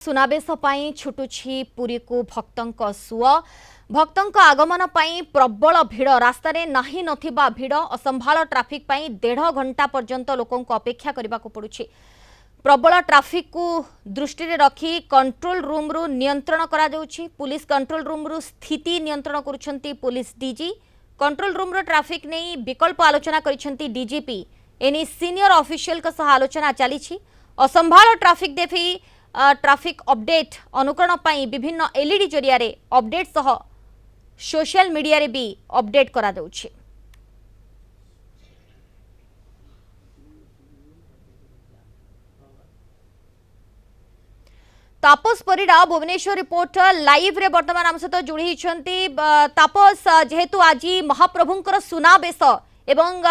सुनावेश पाई छुटुछि पुरी को भक्तंक सुअ भक्तंक आगमन पाई प्रबल भिड़ रास्तार नाही नथिबा भिड़ असंभाल ट्राफिक पाई 1.5 घंटा पर्यंत लोकों को अपेक्षा करने को पड़ुछि। प्रबल ट्राफिक को दृष्टि रखी कंट्रोल रूम रु नियंत्रण करा जाउछि। पुलिस कंट्रोल रूम रु स्थिति नियंत्रण करुछंती पुलिस डीजी। कंट्रोल रूम रो ट्राफिक नहीं विकल्प आलोचना करिछंती डीजीपी। एनी सीनियर ऑफिशियल का सह आलोचना चली। असंभाल ट्राफिक देखि ट्राफिक अपडेट अनुकरण पाई विभिन्न एलईडी जरिया रे अपडेट सह सोशल मीडिया रे भी अपडेट करा जाउछि। तापस परिड़ा भुवनेश्वर रिपोर्टर लाइव रे वर्तमान आम सहित जोड़ी होती। तापस जेहेतु आज महाप्रभुंकर सुनावेश एवं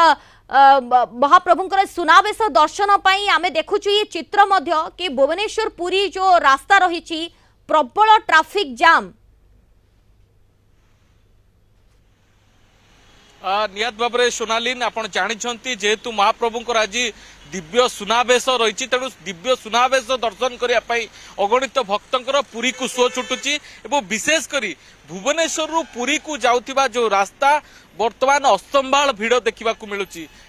महाप्रभुंकर सुनावेश दर्शन पाई आमे देखुछु ये चित्र मध्य कि भुवनेश्वर पुरी जो रास्ता रही प्रबल ट्राफिक जाम। निहत भाव में सोनालीन आप जानते जेहेतु महाप्रभुंकर आज दिव्य सुनावेश रही तेणु दिव्य सुनावेश दर्शन करने अगणित भक्तंकर पुरी को सुओ छुटुची एवं विशेषकर भुवनेश्वर पुरी को जाउथिबा जो रास्ता वर्तमान असंभाल भिड़ देखा मिलूँ।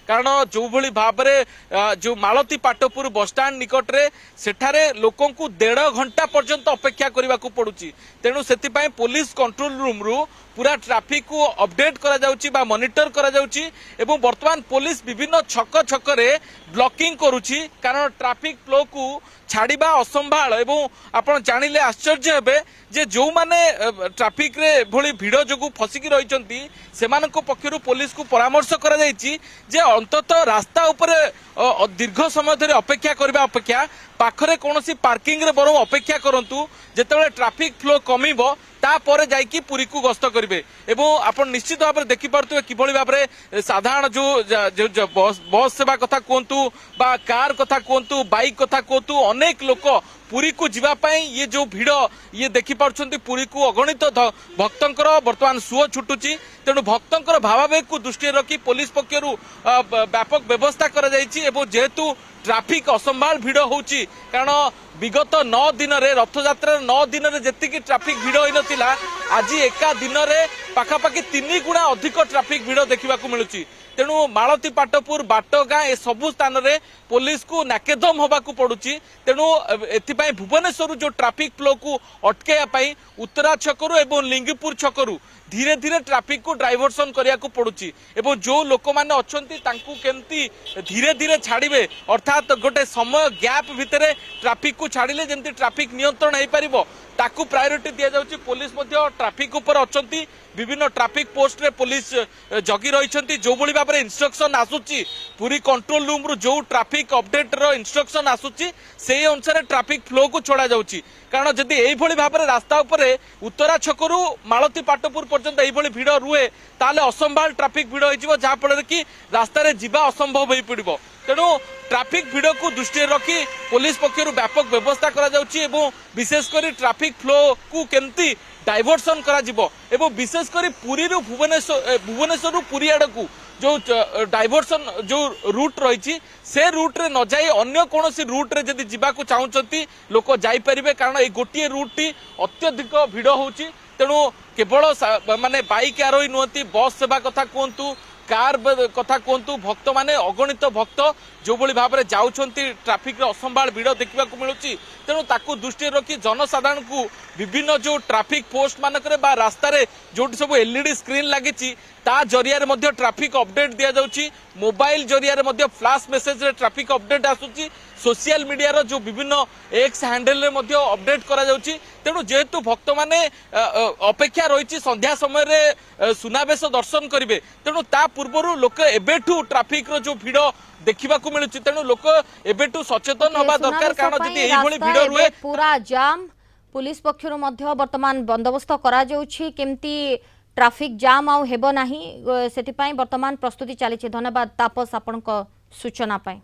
कारण जो भली भाव में जो मालती पाटपुर बसस्टाण्ड निकट में सेठारे लोकों को 1.5 घंटा पर्यंत अपेक्षा करने को पड़ुची। तेणु से पुलिस कंट्रोल रूम रु पूरा ट्राफिक को अपडेट करा जाउची बा मॉनिटर करा जाउची एवं वर्तमान पुलिस विभिन्न छक छकरे ब्लॉकिंग करुची। कारण ट्राफिक फ्लो को छाड़िबा असंभाल एवं आपण जानिले आश्चर्य हेबे जे जो माने ट्राफिक रे भली भिड़ जोगु फसिकी रहिचंती सेमानक पक्षरु पुलिस को परामर्श करा जायछि जे अंततः रास्ता ऊपर दीर्घ समय धरि अपेक्षा करबा अपेक्षा पाखरे कोनोसी पार्किंग रे बरम अपेक्षा करंतु जेतेबेले ट्राफिक फ्लो कमिबो तापर जाइकी पुरी को गस्त करेंगे। एवं आप निश्चित भाव में देखिपे किभली भाव में साधारण जो बस सेवा कथा कहतु बा कार कथा कहतु बाइक कथा कहतु अनेक लोक पुरी को जीवाई ये जो भिड़ ये देखिपुंट पुरी को अगणित भक्तंकर वर्तमान सुओ छुटुची। तेणु भक्तंकर भावावेग को दृष्टि रखी पुलिस पक्षर व्यापक व्यवस्था जेहेतु ट्राफिक असंभाल भिड़ होउची। कारण विगत 9 दिन रे रथयात्रा 9 दिन रे जेतिकी ट्राफिक भिड़ होई नथिला आज एका दिन रे पाखापाखि 3 गुणा अधिक ट्राफिक भिड़ देखा मिलूँ। तेणु मालती पाटपुर बाटगाँ ए सबु स्थान रे पुलिस को नाकेदम होबा को पड़ुची। तेणु एथिपाई भुवनेश्वर जो ट्राफिक फ्लो को अटकाइबा उत्तरा छकरू एवं लिंगीपुर छकरू धीरे धीरे ट्राफिक को डाइवर्सन करिया को पड़ुची। एवं जो लोक माने अछंती तांकू केमती धीरे धीरे छाड़िबे अर्थात गोटे समय गैप भितरे ट्राफिक को छाड़िले जेमती ट्राफिक नियंत्रण हो पारिबो ताकू प्रायोरिटी दिया जाउची। पुलिस मध्य ट्राफिक ऊपर अछंती विभिन्न ट्राफिक पोस्ट रे पुलिस जगी रही जो भली भाव में इंस्ट्रक्शन आसुची पूरी कंट्रोल रूम रु जो ट्राफिक अपडेट रो इंस्ट्रक्शन आसुची से अनुसार ट्राफिक फ्लो को छोड़ा जाउची। कारण जदि एई भली भाव में रास्ता उपरे उत्तरा छकरू मालती पाटपुर पर्यंत एई भली भिड़ रुहे ताले असंभाल ट्राफिक भिड़ होइजिवो जहा फल कि रास्ता रे जिबा असंभव होई पड़िबो। तेणु ट्राफिक भिड़ को दृष्टि रखी पुलिस पक्षर व्यापक व्यवस्था करा जाउची एवं विशेषकर ट्राफिक फ्लो को केमती डाइवर्सन करा जिवो एवं विशेषकर पुरी रु भुवनेश्वर रु पुरी आड़ को जो डाइवर्सन जो रूट रही से रूट रे न जाई अन्य कोनोसी रूट रे जदि जिबा को चाहउचंती लोक जाई परिबे। कारण ए गोटिए रूट टी अत्यधिक भिड़ होउची। तेणु केवल माने बाइक आरोही नुहति बस सेवा कथा कहतु कार कथा कहतु भक्त माने अगणित भक्त जो भली भाव में जाउछंती ट्राफिक रे असंभाल भिड़ देखा मिलूँ। तेणु ताकू दृष्टि रखी जनसाधारण को विभिन्न जो ट्राफिक पोस्ट मानक बा रास्ता रे जो सब एलईडी स्क्रीन लगी ता जरिया रे मध्य ट्राफिक अपडेट दिया जाउची। मोबाइल जरिया रे मध्य फ्लैश मेसेज रे ट्राफिक अपडेट आसुची। सोशल मीडिया रो जो विभिन्न एक्स हैंडल रे मध्य अपडेट करा जाउची। तेणु जेहेतु भक्त माने अपेक्षा रही संध्या समय रे सुनावेश दर्शन करेंगे तेणु ता पूर्व लोक एबेठू ट्राफिक रो जो भिड़ देखा मिलूँ। तेणु लोक एबेठू सचेतन होबा दरकार। कारण जदि एई भली भिड़ रुहे पूरा जाम पुलिस पक्षर मध्य वर्तमान बंदोबस्त करा जाउछि केमती ट्राफिक जाम आउ हेबो नाही सेति पई वर्तमान प्रस्तुति चली। धन्यवाद तापस आपनक सूचना पाई।